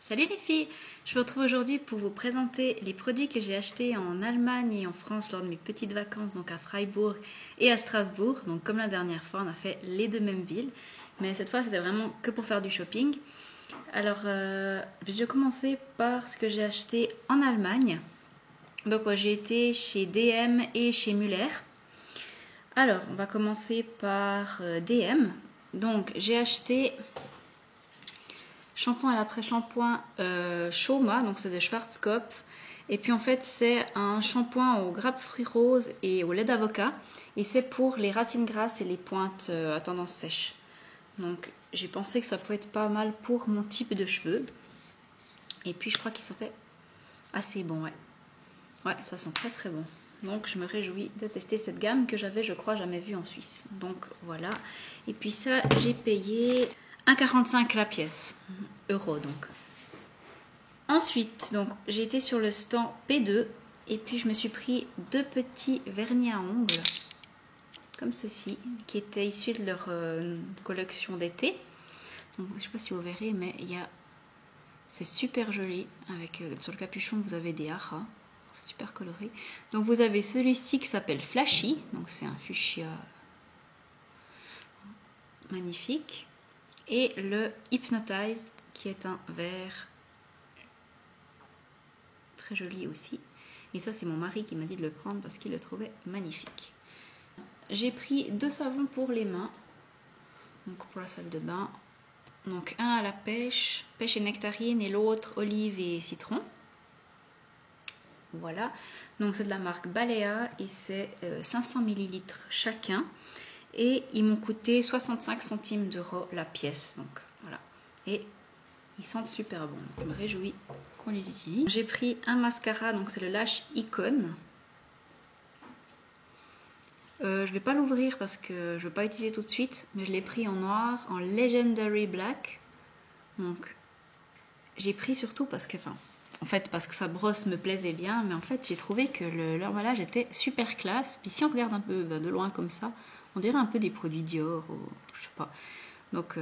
Salut les filles, je vous retrouve aujourd'hui pour vous présenter les produits que j'ai achetés en Allemagne et en France lors de mes petites vacances, donc à Freiburg et à Strasbourg. Donc comme la dernière fois, on a fait les deux mêmes villes, mais cette fois c'était vraiment que pour faire du shopping. Alors je vais commencer par ce que j'ai acheté en Allemagne. Donc j'ai été chez DM et chez Müller. Alors on va commencer par DM. Donc j'ai acheté shampoing à l'après-shampoing Schoma, donc c'est de Schwarzkopf. Et puis en fait c'est un shampoing au grapefruit rose et au lait d'avocat. Et c'est pour les racines grasses et les pointes à tendance sèche. Donc j'ai pensé que ça pouvait être pas mal pour mon type de cheveux. Et puis je crois qu'il sentait assez bon, ouais. Ouais, ça sent très très bon. Donc je me réjouis de tester cette gamme que j'avais, je crois, jamais vue en Suisse. Donc voilà. Et puis ça, j'ai payé 1,45 la pièce. Euros donc. Ensuite, donc j'ai été sur le stand P2 et puis je me suis pris deux petits vernis à ongles comme ceci, qui étaient issus de leur collection d'été. Donc je sais pas si vous verrez, mais c'est super joli. Avec sur le capuchon vous avez des haras. C'est super coloré. Donc vous avez celui-ci qui s'appelle Flashy, donc c'est un fuchsia magnifique, et le Hypnotized qui est un vert très joli aussi. Et ça c'est mon mari qui m'a dit de le prendre parce qu'il le trouvait magnifique. J'ai pris deux savons pour les mains, donc pour la salle de bain. Donc un à la pêche, pêche et nectarine, et l'autre olive et citron. Voilà, donc c'est de la marque Balea et c'est 500 ml chacun. Et ils m'ont coûté 65 centimes d'euros la pièce. Donc voilà. Et ils sentent super bon. Je me réjouis qu'on les utilise. J'ai pris un mascara, donc c'est le Lash Icon. Je vais pas l'ouvrir parce que je vais pas utiliser tout de suite, mais je l'ai pris en noir, en Legendary Black. Donc j'ai pris surtout parce que, parce que sa brosse me plaisait bien, mais en fait j'ai trouvé que l'emballage était super classe. Puis si on regarde un peu de loin comme ça, on dirait un peu des produits Dior ou je sais pas. Donc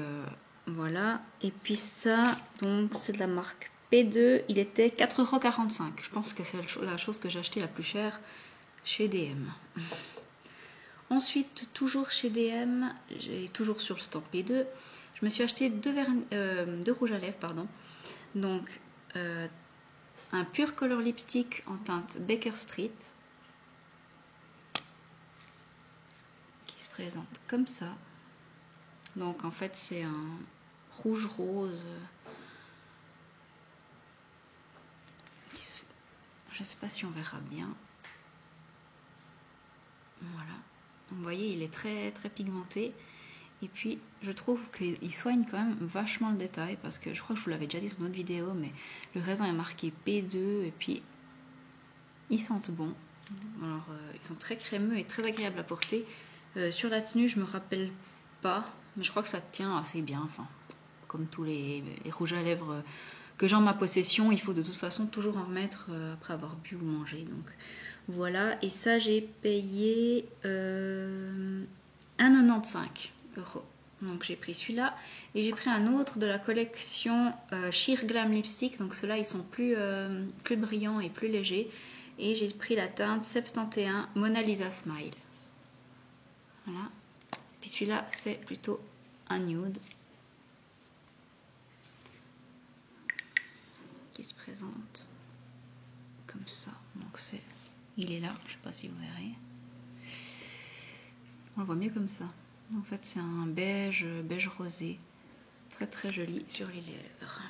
voilà. Et puis ça, donc c'est de la marque P2. Il était 4,45 €. Je pense que c'est la chose que j'ai acheté la plus chère chez DM. Ensuite, toujours chez DM, toujours sur le stand P2, je me suis acheté deux rouges à lèvres, pardon. Donc un pur color lipstick en teinte Baker Street qui se présente comme ça. Donc en fait c'est un rouge rose. Je ne sais pas si on verra bien. Voilà. Donc, vous voyez, il est très très pigmenté. Et puis je trouve qu'il soigne quand même vachement le détail, parce que je crois que je vous l'avais déjà dit sur une autre vidéo, mais le raisin est marqué P2 et puis ils sentent bon. Alors ils sont très crémeux et très agréables à porter. Sur la tenue je me rappelle pas, mais je crois que ça tient assez bien. Enfin, comme tous les rouges à lèvres que j'ai en ma possession, il faut de toute façon toujours en remettre après avoir bu ou mangé. Donc voilà, et ça j'ai payé 1,95 €. Donc j'ai pris celui-là et j'ai pris un autre de la collection Sheer Glam Lipstick. Donc ceux-là ils sont plus brillants et plus légers. Et j'ai pris la teinte 71 Mona Lisa Smile. Voilà. Puis celui-là c'est plutôt un nude qui se présente comme ça. Donc il est là, je sais pas si vous verrez. On le voit mieux comme ça. En fait c'est un beige rosé, très très joli sur les lèvres.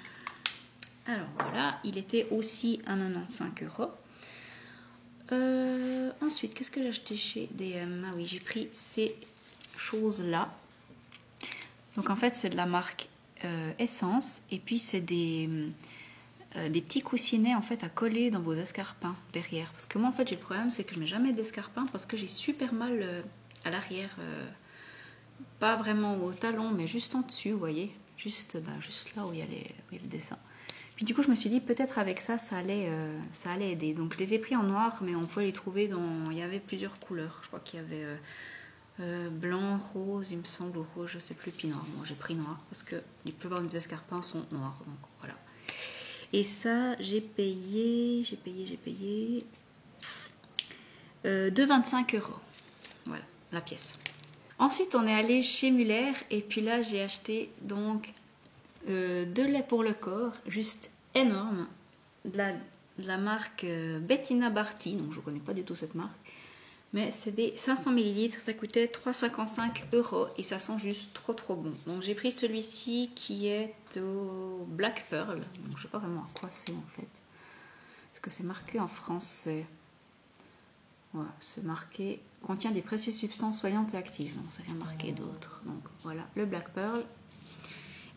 Alors voilà, il était aussi à 95 €. Ensuite, qu'est-ce que j'ai acheté chez DM? Ah oui, j'ai pris ces choses-là. Donc en fait c'est de la marque Essence, et puis c'est des petits coussinets en fait à coller dans vos escarpins derrière. Parce que moi en fait j'ai le problème, c'est que je mets jamais d'escarpins parce que j'ai super mal à l'arrière. Pas vraiment au talon, mais juste en dessus, vous voyez, juste là où il y a le dessin. Puis du coup je me suis dit peut-être avec ça allait aider. Donc je les ai pris en noir, mais on peut les trouver il y avait plusieurs couleurs. Je crois qu'il y avait blanc, rose, il me semble, ou rouge, je sais plus, puis noir. Bon, j'ai pris noir parce que la plupart de mes escarpins sont noirs, donc voilà. Et ça, j'ai payé 2,25 €. Voilà, la pièce. Ensuite, on est allé chez Muller et puis là, j'ai acheté donc 2 laits pour le corps, juste énorme, de la marque Bettina Barty. Donc, je ne connais pas du tout cette marque. Mais c'est des 500 ml, ça coûtait 3,55 € et ça sent juste trop trop bon. Donc j'ai pris celui-ci qui est au Black Pearl. Donc je sais pas vraiment à quoi c'est en fait. Parce que c'est marqué en français. Voilà, c'est marqué contient des précieuses substances soignantes et actives. Non, c'est rien marqué d'autre. Donc voilà, le Black Pearl.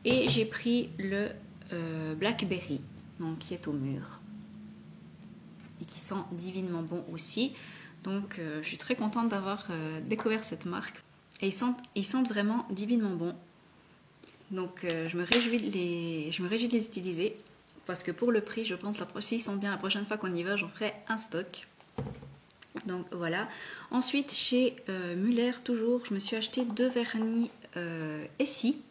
Et j'ai pris le Blackberry, donc qui est au mur. Et qui sent divinement bon aussi. Donc je suis très contente d'avoir découvert cette marque. Et ils sentent vraiment divinement bon. Donc je me réjouis de les utiliser. Parce que pour le prix, je pense s'ils sont bien la prochaine fois qu'on y va, j'en ferai un stock. Donc voilà. Ensuite, chez Muller, toujours, je me suis acheté 2 vernis Essie.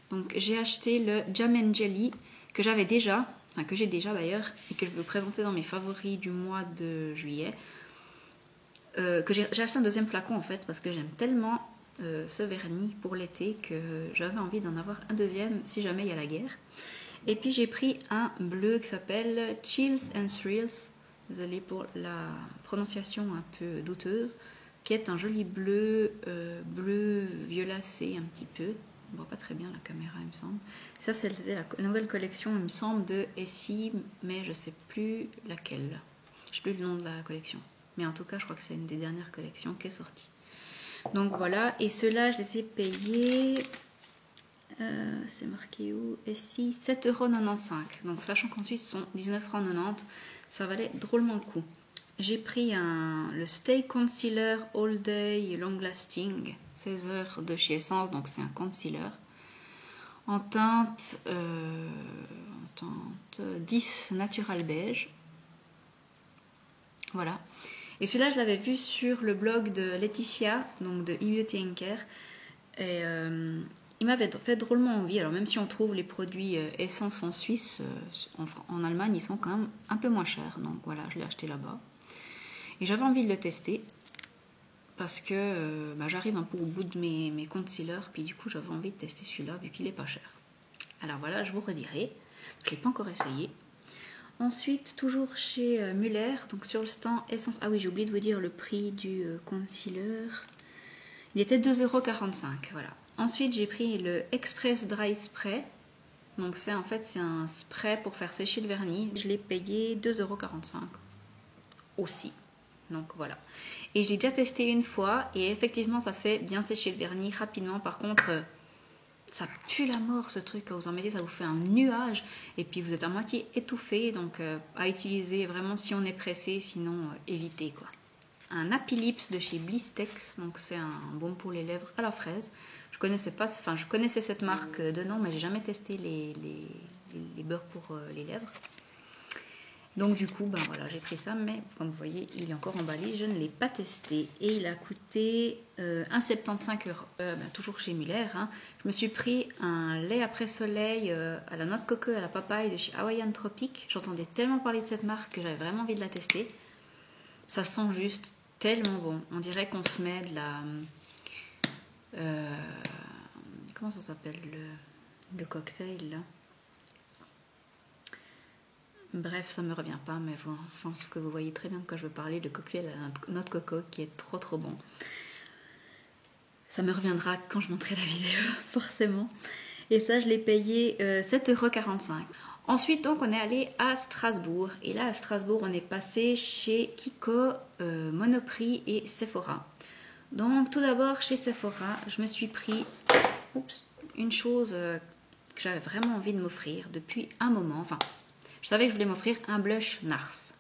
Donc j'ai acheté le Jam and Jelly que j'ai déjà d'ailleurs, et que je veux présenter dans mes favoris du mois de juillet. Que j'ai acheté un deuxième flacon en fait parce que j'aime tellement ce vernis pour l'été que j'avais envie d'en avoir un deuxième si jamais il y a la guerre. Et puis j'ai pris un bleu qui s'appelle Chills and Thrills, désolée pour la prononciation un peu douteuse, qui est un joli bleu, bleu violacé un petit peu. On voit pas très bien la caméra il me semble. Ça c'était la nouvelle collection il me semble de Essie, mais je sais plus laquelle. Je sais plus le nom de la collection. Mais en tout cas, je crois que c'est une des dernières collections qui est sortie. Donc voilà, et ceux-là, je les ai payés, c'est marqué où? Ici, 7,95 €. Donc sachant qu'en Suisse, ce sont 19,90 €, ça valait drôlement le coup. J'ai pris le Stay Concealer All Day Long Lasting, 16 heures de chez Essence, donc c'est un concealer. En teinte 10 Natural Beige. Voilà. Et celui-là, je l'avais vu sur le blog de Laetitia, donc de eBeauty & Care. Et il m'avait fait drôlement envie. Alors même si on trouve les produits Essence en Suisse, en Allemagne, ils sont quand même un peu moins chers. Donc voilà, je l'ai acheté là-bas. Et j'avais envie de le tester. Parce que j'arrive un peu au bout de mes concealers. Puis du coup, j'avais envie de tester celui-là, vu qu'il n'est pas cher. Alors voilà, je vous redirai. Je ne l'ai pas encore essayé. Ensuite, toujours chez Muller, donc sur le stand Essence. Ah oui, j'ai oublié de vous dire le prix du concealer. Il était 2,45 €, voilà. Ensuite, j'ai pris le Express Dry Spray. Donc c'est un spray pour faire sécher le vernis. Je l'ai payé 2,45 € aussi. Donc voilà. Et j'ai déjà testé une fois et effectivement, ça fait bien sécher le vernis rapidement. Par contre, ça pue la mort ce truc, quand vous en mettez ça vous fait un nuage et puis vous êtes à moitié étouffé, donc à utiliser vraiment si on est pressé, sinon évitez quoi. Un Happy Lips de chez Blistex, donc c'est un baume pour les lèvres à la fraise. Je connaissais cette marque de nom, mais j'ai jamais testé les beurres pour les lèvres. Donc du coup, voilà, j'ai pris ça, mais comme vous voyez, il est encore emballé, je ne l'ai pas testé. Et il a coûté 1,75 €, toujours chez Muller. Hein. Je me suis pris un lait après soleil à la noix de coco et à la papaye de chez Hawaiian Tropic. J'entendais tellement parler de cette marque que j'avais vraiment envie de la tester. Ça sent juste tellement bon. On dirait qu'on se met de la... comment ça s'appelle le cocktail là? Bref, ça me revient pas, mais bon, je pense que vous voyez très bien de quoi je veux parler. Le cocktail à la noix de coco qui est trop trop bon. Ça me reviendra quand je montrerai la vidéo, forcément. Et ça, je l'ai payé 7,45 €. Ensuite, donc, on est allé à Strasbourg. Et là, à Strasbourg, on est passé chez Kiko, Monoprix et Sephora. Donc, tout d'abord, chez Sephora, je me suis pris une chose que j'avais vraiment envie de m'offrir depuis un moment. Enfin, je savais que je voulais m'offrir un blush Nars.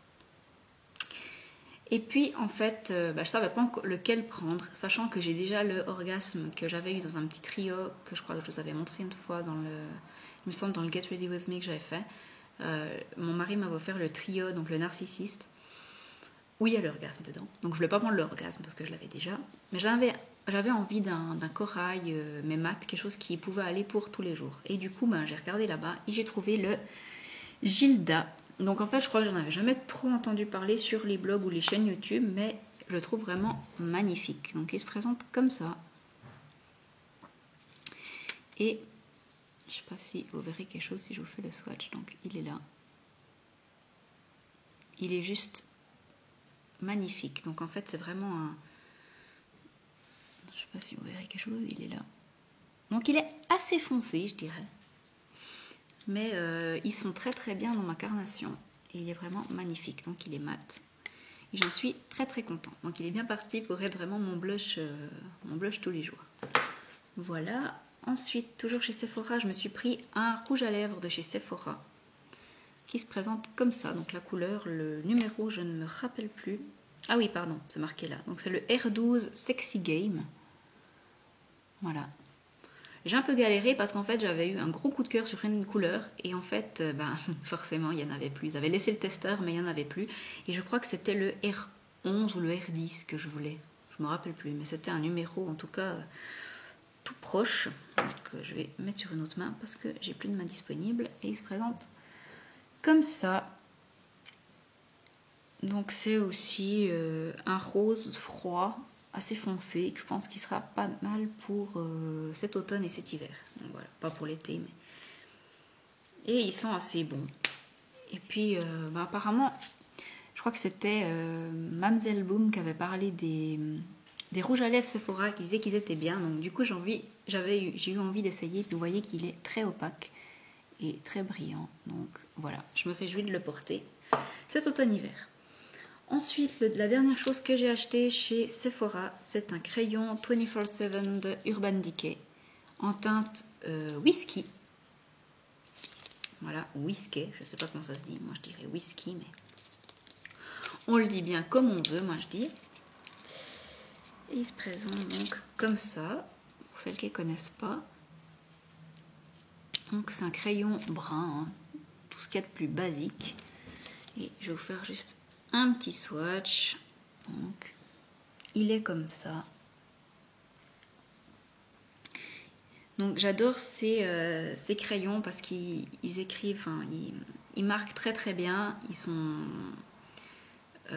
Et puis, en fait, je ne savais pas lequel prendre, sachant que j'ai déjà le orgasme que j'avais eu dans un petit trio, que je crois que je vous avais montré une fois il me semble dans le Get Ready With Me que j'avais fait. Mon mari m'avait offert le trio, donc le narcissiste, où il y a l'orgasme dedans. Donc je ne voulais pas prendre l'orgasme parce que je l'avais déjà. Mais j'avais envie d'un corail, mais mat, quelque chose qui pouvait aller pour tous les jours. Et du coup, j'ai regardé là-bas et j'ai trouvé le Gilda. Donc en fait, je crois que j'en avais jamais trop entendu parler sur les blogs ou les chaînes YouTube, mais je le trouve vraiment magnifique. Donc il se présente comme ça. Et je sais pas si vous verrez quelque chose si je vous fais le swatch. Donc il est là. Il est juste magnifique. Donc en fait, c'est vraiment un... Je sais pas si vous verrez quelque chose, il est là. Donc il est assez foncé, je dirais. Mais ils se font très très bien dans ma carnation. Et il est vraiment magnifique. Donc il est mat. Et j'en suis très très contente. Donc il est bien parti pour être vraiment mon blush tous les jours. Voilà. Ensuite, toujours chez Sephora, je me suis pris un rouge à lèvres de chez Sephora. Qui se présente comme ça. Donc la couleur, le numéro, je ne me rappelle plus. Ah oui, pardon, c'est marqué là. Donc c'est le R12 Sexy Game. Voilà. J'ai un peu galéré parce qu'en fait j'avais eu un gros coup de cœur sur une couleur et en fait forcément il n'y en avait plus. Ils avaient laissé le testeur mais il n'y en avait plus et je crois que c'était le R11 ou le R10 que je voulais. Je me rappelle plus mais c'était un numéro en tout cas tout proche. Donc je vais mettre sur une autre main parce que j'ai plus de main disponible et il se présente comme ça. Donc c'est aussi un rose froid assez foncé, que je pense qu'il sera pas mal pour cet automne et cet hiver. Donc voilà, pas pour l'été, mais... Et il sent assez bon. Et puis, apparemment, je crois que c'était Mamzelle Boom qui avait parlé des rouges à lèvres Sephora, qui disait qu'ils étaient bien. Donc du coup, j'ai eu envie d'essayer. Puis vous voyez qu'il est très opaque et très brillant. Donc voilà, je me réjouis de le porter cet automne-hiver. Ensuite, la dernière chose que j'ai acheté chez Sephora, c'est un crayon 24/7 de Urban Decay en teinte whisky. Voilà, whisky, je ne sais pas comment ça se dit, moi je dirais whisky, mais on le dit bien comme on veut, moi je dis. Et il se présente donc comme ça, pour celles qui ne connaissent pas. Donc c'est un crayon brun, hein, tout ce qu'il y a de plus basique. Et je vais vous faire juste un petit swatch. Donc, il est comme ça. Donc j'adore ces crayons parce qu'ils écrivent, enfin, ils marquent très très bien. Ils sont,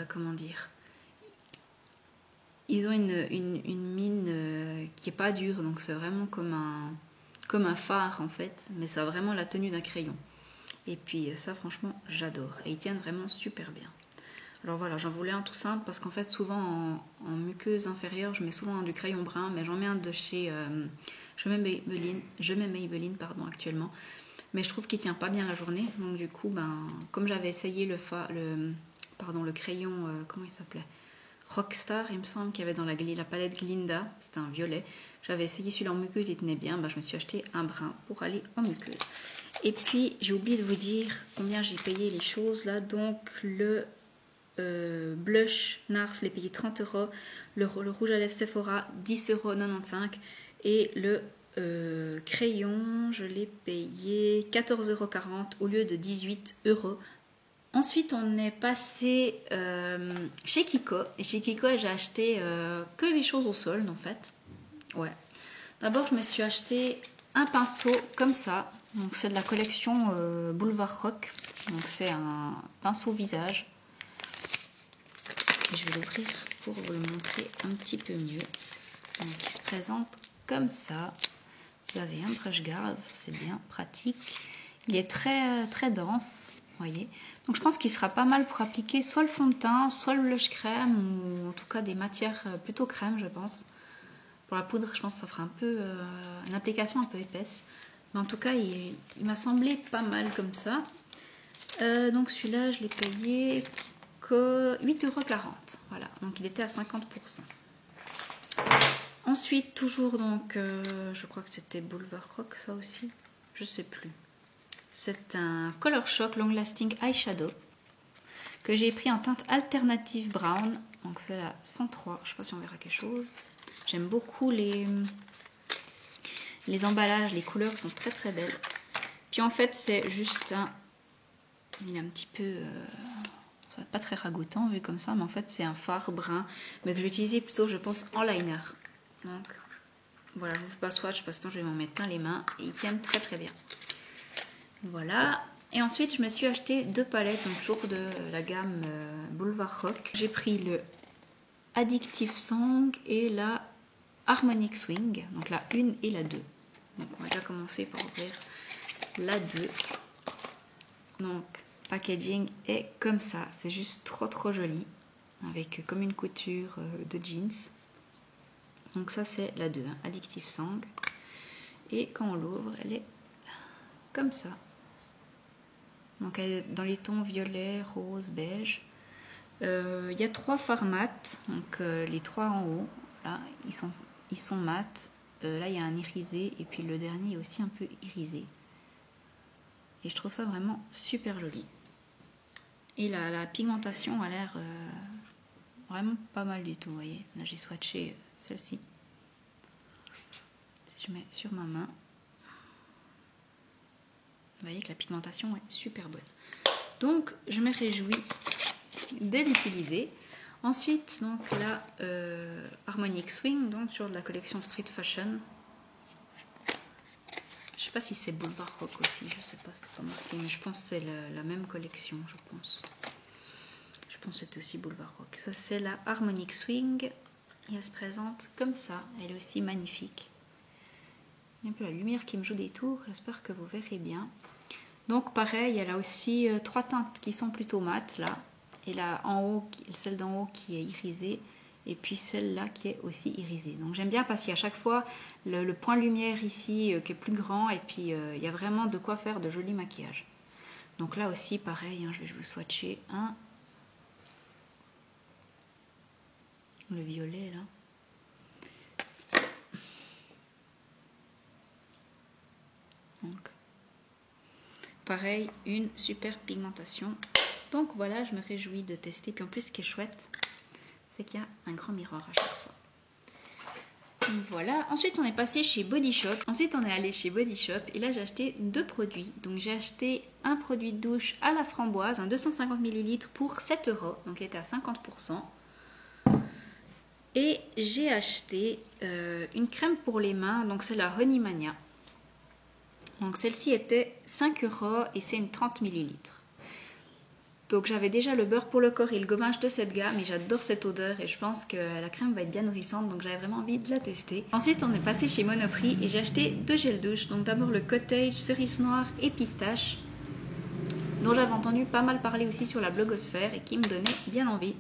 comment dire, ils ont une mine qui est pas dure, donc c'est vraiment comme un phare en fait, mais ça a vraiment la tenue d'un crayon. Et puis ça franchement j'adore et ils tiennent vraiment super bien. Alors voilà, j'en voulais un tout simple parce qu'en fait souvent en muqueuse inférieure je mets souvent du crayon brun, mais j'en mets un de chez je mets Maybelline actuellement, mais je trouve qu'il tient pas bien la journée. Donc du coup comme j'avais essayé le crayon comment il s'appelait, Rockstar il me semble, qu'il y avait dans la palette Glinda, c'était un violet. J'avais essayé celui-là en muqueuse, il tenait bien, je me suis acheté un brun pour aller en muqueuse. Et puis j'ai oublié de vous dire combien j'ai payé les choses là. Donc le blush Nars, je l'ai payé 30 €, le rouge à lèvres Sephora 10,95 € et le crayon je l'ai payé 14,40 € au lieu de 18 €. Ensuite on est passé chez Kiko, et chez Kiko j'ai acheté que des choses au solde en fait. Ouais. D'abord je me suis acheté un pinceau comme ça, donc c'est de la collection Boulevard Rock, donc c'est un pinceau visage. Je vais l'ouvrir pour vous le montrer un petit peu mieux. Donc, il se présente comme ça. Vous avez un brush guard, c'est bien pratique. Il est très très dense, voyez. Donc je pense qu'il sera pas mal pour appliquer soit le fond de teint, soit le blush crème, ou en tout cas des matières plutôt crème, je pense. Pour la poudre, je pense que ça fera un peu une application un peu épaisse. Mais en tout cas, il m'a semblé pas mal comme ça. Donc celui-là, je l'ai payé 8,40 €. Voilà, donc il était à 50%. Ensuite, toujours donc, je crois que c'était Boulevard Rock, ça aussi, je sais plus. C'est un Color Shock Long Lasting Eyeshadow que j'ai pris en teinte alternative brown. Donc c'est la 103, je sais pas si on verra quelque chose. J'aime beaucoup les emballages, les couleurs sont très très belles. Puis en fait, c'est juste il est un petit peu... ça va pas très ragoûtant vu comme ça, mais en fait c'est un fard brun, mais que je vais utiliser plutôt, je pense, en liner. Donc voilà, je vous fais pas swatch parce que je vais m'en mettre plein les mains et ils tiennent très très bien. Voilà. Et ensuite, je me suis acheté 2 palettes, donc toujours de la gamme Boulevard Rock. J'ai pris le Addictive Song et la Harmonic Swing, donc la 1 et la 2. Donc on va déjà commencer par ouvrir la 2. Donc packaging est comme ça, c'est juste trop joli, avec comme une couture de jeans. Donc ça c'est la 2, hein, Addictive Song. Et quand on l'ouvre, elle est comme ça. Donc elle est dans les tons violet, rose, beige. Il y a 3 fards mat, donc les 3 en haut, là, ils sont mat. Là, il y a un irisé, et puis le dernier est aussi un peu irisé. Et je trouve ça vraiment super joli. Et la pigmentation a l'air vraiment pas mal du tout, vous voyez. Là, j'ai swatché celle-ci. Si je mets sur ma main, vous voyez que la pigmentation est super bonne. Donc, je me réjouis de l'utiliser. Ensuite, donc la Harmonic Swing, donc sur la collection Street Fashion. Je sais pas si c'est Boulevard Rock aussi, je sais pas, c'est pas marqué, mais je pense que c'est la même collection, je pense. Je pense que c'était aussi Boulevard Rock. Ça, c'est la Harmonic Swing. Et elle se présente comme ça. Elle est aussi magnifique. Il y a un peu la lumière qui me joue des tours. J'espère que vous verrez bien. Donc, pareil, elle a aussi 3 teintes qui sont plutôt mates, là. Et là, en haut, celle d'en haut qui est irisée. Et puis celle-là qui est aussi irisée. Donc, j'aime bien parce qu'à chaque fois, le point lumière ici qui est plus grand. Et puis, il y a vraiment de quoi faire de jolis maquillages. Donc là aussi, pareil, hein, je vais vous swatcher un. Le violet, là. Donc, pareil, une super pigmentation. Donc voilà, je me réjouis de tester. Puis en plus, ce qui est chouette, c'est qu'il y a un grand miroir à chaque fois. Donc voilà. Ensuite, on est passé chez Body Shop. Ensuite, on est allé chez Body Shop. Et là, j'ai acheté 2 produits. Donc, j'ai acheté un produit de douche à la framboise, un 250 ml pour 7 €. Donc, il était à 50%. Et j'ai acheté une crème pour les mains. Donc, c'est la Honey Mania. Donc, celle-ci était 5 € et c'est une 30 ml. Donc j'avais déjà le beurre pour le corps et le gommage de cette gamme et j'adore cette odeur et je pense que la crème va être bien nourrissante, donc j'avais vraiment envie de la tester. Ensuite on est passé chez Monoprix et j'ai acheté 2 gels douche. Donc d'abord le Cottage cerise noire et pistache, dont j'avais entendu pas mal parler aussi sur la blogosphère et qui me donnait bien envie.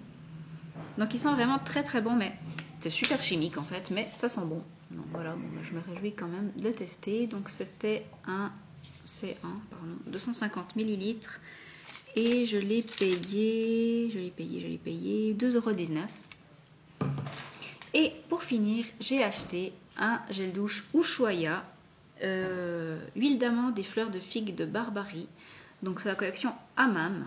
Donc ils sont vraiment très bons, mais c'est super chimique en fait, mais ça sent bon. Donc voilà, bon, je me réjouis quand même de le tester. Donc c'était un 250 ml. Et je l'ai payé 2,19 €. Et pour finir, j'ai acheté un gel douche Ushuaïa, huile d'amande et fleurs de figue de Barbarie. Donc c'est la collection Hammam.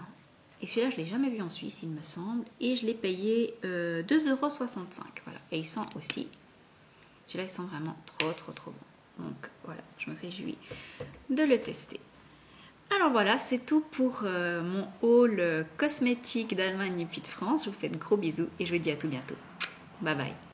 Et celui-là, je ne l'ai jamais vu en Suisse, il me semble. Et je l'ai payé 2,65 €. Voilà. Et il sent aussi. Celui-là, il sent vraiment trop bon. Donc voilà, je me réjouis de le tester. Alors voilà, c'est tout pour mon haul cosmétique d'Allemagne et puis de France. Je vous fais de gros bisous et je vous dis à tout bientôt. Bye bye.